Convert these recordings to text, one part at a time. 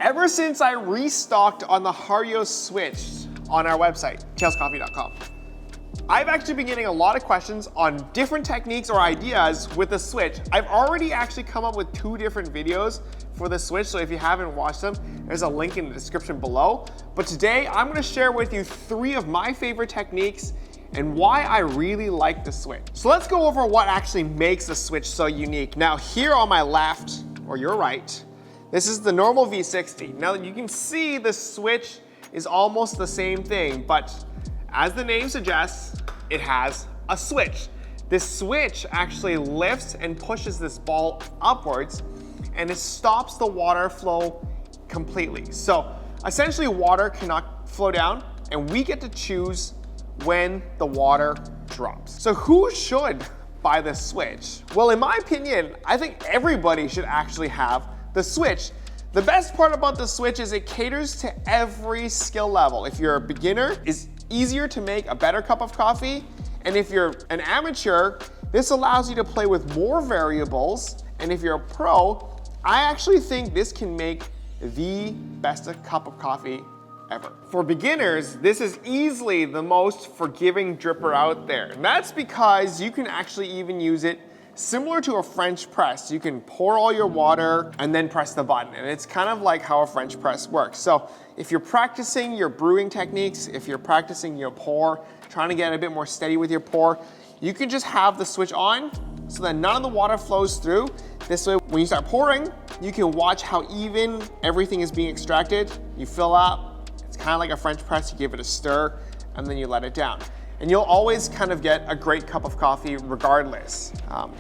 Ever since I restocked on the HARIO switch on our website, talescoffee.com, I've actually been getting a lot of questions on different techniques or ideas with the switch. I've already actually come up with 2 different videos for the switch, so if you haven't watched them, there's a link in the description below. But today, I'm gonna share with you 3 of my favorite techniques and why I really like the switch. So let's go over what actually makes the switch so unique. Now here on my left, or your right, this is the normal V60. Now you can see the switch is almost the same thing, but as the name suggests, it has a switch. This switch actually lifts and pushes this ball upwards, and it stops the water flow completely. So essentially water cannot flow down, and we get to choose when the water drops. So who should buy this switch? Well, in my opinion, I think everybody should actually have the switch. The best part about the switch is it caters to every skill level. If you're a beginner, it's easier to make a better cup of coffee. And if you're an amateur, this allows you to play with more variables. And if you're a pro, I actually think this can make the best cup of coffee ever. For beginners, this is easily the most forgiving dripper out there. And that's because you can actually even use it similar to a French press. You can pour all your water and then press the button. And it's kind of like how a French press works. So if you're practicing your brewing techniques, if you're practicing your pour, trying to get a bit more steady with your pour, you can just have the switch on so that none of the water flows through. This way, when you start pouring, you can watch how even everything is being extracted. You fill up, it's kind of like a French press, you give it a stir, and then you let it down. And you'll always kind of get a great cup of coffee regardless.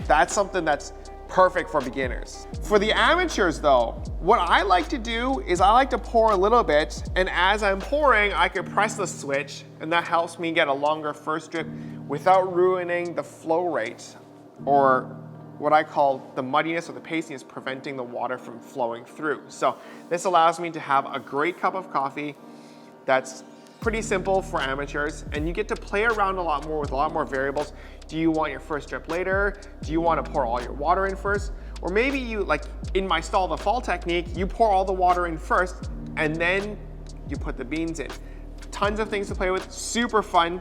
That's something that's perfect for beginners. For the amateurs though, what I like to do is I like to pour a little bit, and as I'm pouring, I can press the switch, and that helps me get a longer first drip without ruining the flow rate, or what I call the muddiness or the pastiness, preventing the water from flowing through. So this allows me to have a great cup of coffee that's pretty simple for amateurs, and you get to play around a lot more with a lot more variables. Do you want your first drip later? Do you want to pour all your water in first? Or maybe you, like in my stall the fall technique, you pour all the water in first and then you put the beans in. Tons of things to play with, super fun,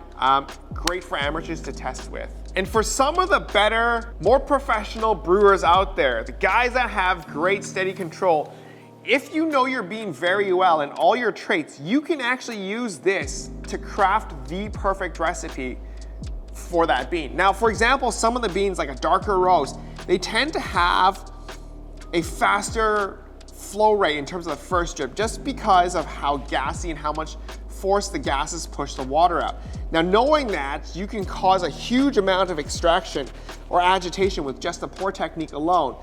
great for amateurs to test with. And for some of the better, more professional brewers out there, the guys that have great steady control, if you know your bean very well and all your traits, you can actually use this to craft the perfect recipe for that bean. Now, for example, some of the beans, like a darker roast, they tend to have a faster flow rate in terms of the first drip, just because of how gassy and how much force the gases push the water out. Now, knowing that, you can cause a huge amount of extraction or agitation with just the pour technique alone.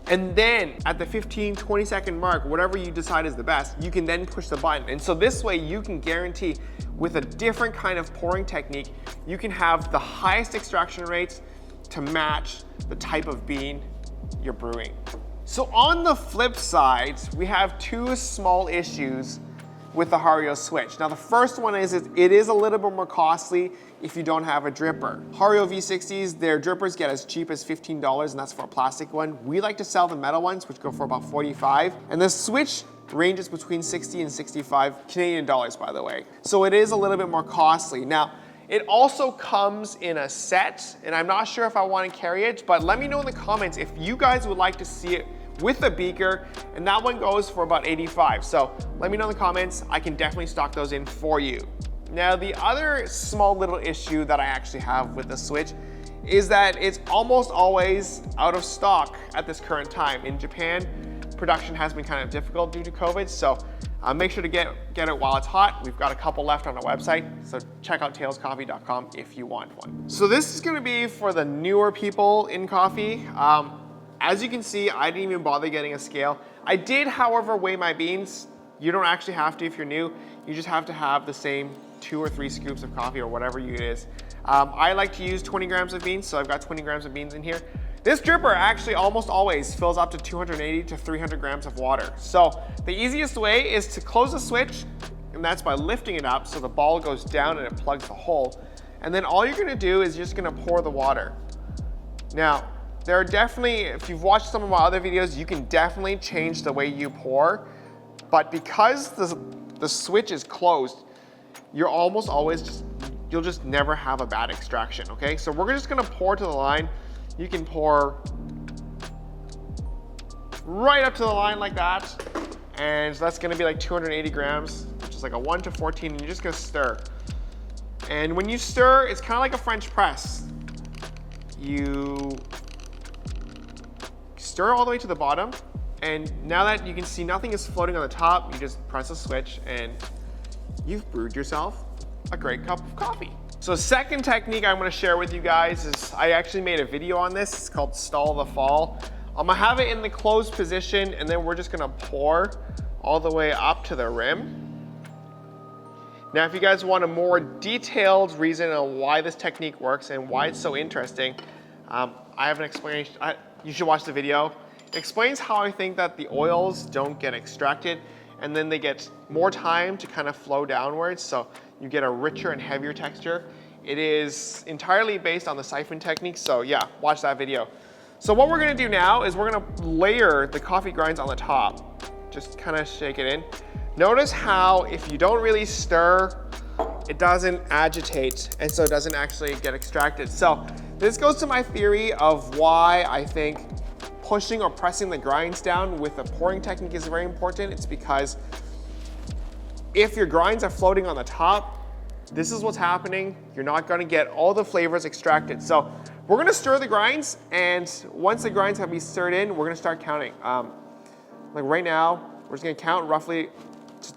And then at the 15-20 second mark, whatever you decide is the best, you can then push the button. And so this way you can guarantee with a different kind of pouring technique, you can have the highest extraction rates to match the type of bean you're brewing. So on the flip side, we have 2 small issues with the HARIO switch. Now the first one is it is a little bit more costly if you don't have a dripper. HARIO V60s, their drippers get as cheap as $15, and that's for a plastic one. We like to sell the metal ones, which go for about $45. And the switch ranges between 60 and 65 Canadian dollars, by the way. So it is a little bit more costly. Now, it also comes in a set, and I'm not sure if I want to carry it, but let me know in the comments if you guys would like to see it with a beaker, and that one goes for about $85. So let me know in the comments, I can definitely stock those in for you. Now, the other small little issue that I actually have with the switch is that it's almost always out of stock at this current time. In Japan, production has been kind of difficult due to COVID, so make sure to get it while it's hot. We've got a couple left on our website, so check out talescoffee.com if you want one. So this is gonna be for the newer people in coffee. As you can see, I didn't even bother getting a scale. I did, however, weigh my beans. You don't actually have to if you're new. You just have to have the same 2 or 3 scoops of coffee or whatever it is. I like to use 20 grams of beans, so I've got 20 grams of beans in here. This dripper actually almost always fills up to 280 to 300 grams of water. So the easiest way is to close the switch, and that's by lifting it up so the ball goes down and it plugs the hole. And then all you're gonna do is you're just gonna pour the water. Now, there are definitely, if you've watched some of my other videos, you can definitely change the way you pour But because the switch is closed, you're almost always you'll just never have a bad extraction, okay? So we're just gonna pour to the line. You can pour right up to the line like that. And so that's gonna be like 280 grams, which is like a 1 to 14, and you're just gonna stir. And when you stir, it's kind of like a French press. You stir all the way to the bottom, and now that you can see nothing is floating on the top, you just press a switch and you've brewed yourself a great cup of coffee. So second technique I'm gonna share with you guys is, I actually made a video on this, it's called Stall the Fall. I'm gonna have it in the closed position, and then we're just gonna pour all the way up to the rim. Now, if you guys want a more detailed reason on why this technique works and why it's so interesting, I have an explanation. You should watch the video. It explains how I think that the oils don't get extracted, and then they get more time to kind of flow downwards, so you get a richer and heavier texture. It is entirely based on the siphon technique, so yeah, watch that video. So what we're gonna do now is we're gonna layer the coffee grinds on the top. Just kind of shake it in. Notice how if you don't really stir, it doesn't agitate, and so it doesn't actually get extracted. So this goes to my theory of why I think pushing or pressing the grinds down with the pouring technique is very important. It's because if your grinds are floating on the top, this is what's happening. You're not gonna get all the flavors extracted. So we're gonna stir the grinds, and once the grinds have been stirred in, we're gonna start counting. Like right now, we're just gonna count roughly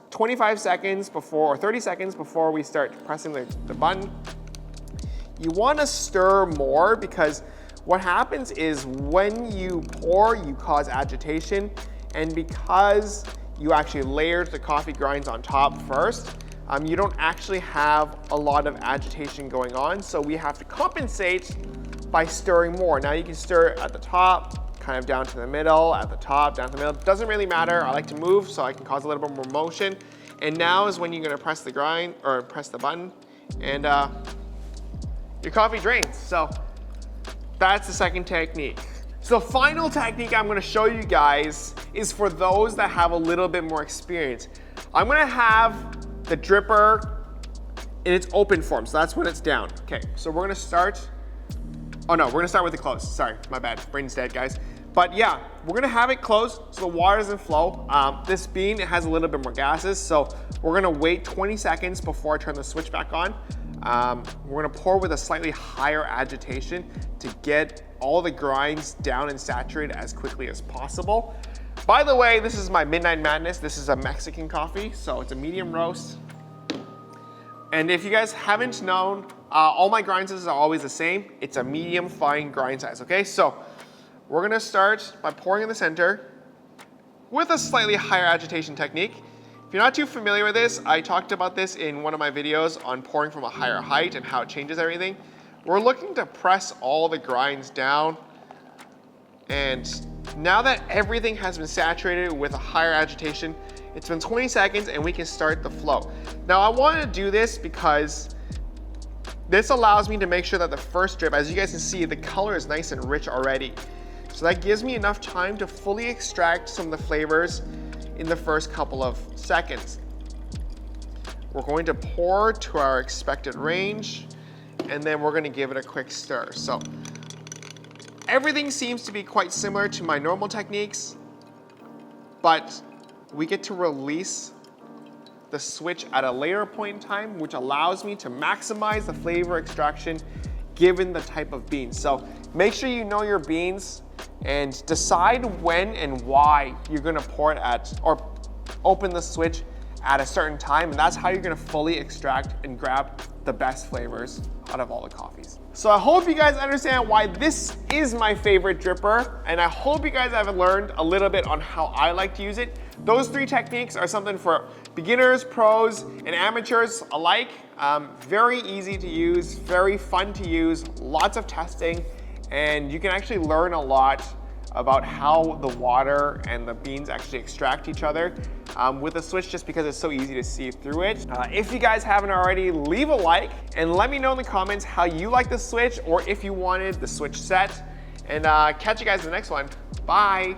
25 seconds before, or 30 seconds before we start pressing the button. You wanna stir more, because what happens is when you pour, you cause agitation, and because you actually layered the coffee grinds on top first, you don't actually have a lot of agitation going on, so we have to compensate by stirring more. Now you can stir at the top, kind of down to the middle, at the top, down to the middle. Doesn't really matter. I like to move so I can cause a little bit more motion. And now is when you're gonna press the grind, or press the button, and your coffee drains. So that's the second technique. So the final technique I'm gonna show you guys is for those that have a little bit more experience. I'm gonna have the dripper in its open form, so that's when it's down. Okay, so we're gonna start, oh no, we're gonna start with it closed. Sorry, my bad, brain's dead, guys. But yeah, we're gonna have it closed so the water doesn't flow. This bean, it has a little bit more gases, so we're gonna wait 20 seconds before I turn the switch back on. We're gonna pour with a slightly higher agitation to get all the grinds down and saturated as quickly as possible. By the way, this is my Midnight Madness. This is a Mexican coffee, so it's a medium roast. And if you guys haven't known, all my grind sizes are always the same. It's a medium fine grind size, okay? So we're gonna start by pouring in the center with a slightly higher agitation technique. If you're not too familiar with this, I talked about this in one of my videos on pouring from a higher height and how it changes everything. We're looking to press all the grinds down, and now that everything has been saturated with a higher agitation, it's been 20 seconds and we can start the flow. Now I want to do this because this allows me to make sure that the first drip, as you guys can see, the color is nice and rich already. So that gives me enough time to fully extract some of the flavors in the first couple of seconds. We're going to pour to our expected range, and then we're going to give it a quick stir. So everything seems to be quite similar to my normal techniques, but we get to release the switch at a later point in time, which allows me to maximize the flavor extraction given the type of beans. So make sure you know your beans and decide when and why you're gonna pour it at, or open the switch at a certain time, and that's how you're gonna fully extract and grab the best flavors out of all the coffees. So I hope you guys understand why this is my favorite dripper, and I hope you guys have learned a little bit on how I like to use it. Those three techniques are something for beginners, pros, and amateurs alike. Very easy to use, very fun to use, lots of testing, and you can actually learn a lot about how the water and the beans actually extract each other with the switch, just because it's so easy to see through it. If you guys haven't already, leave a like and let me know in the comments how you like the switch, or if you wanted the switch set. And catch you guys in the next one. Bye.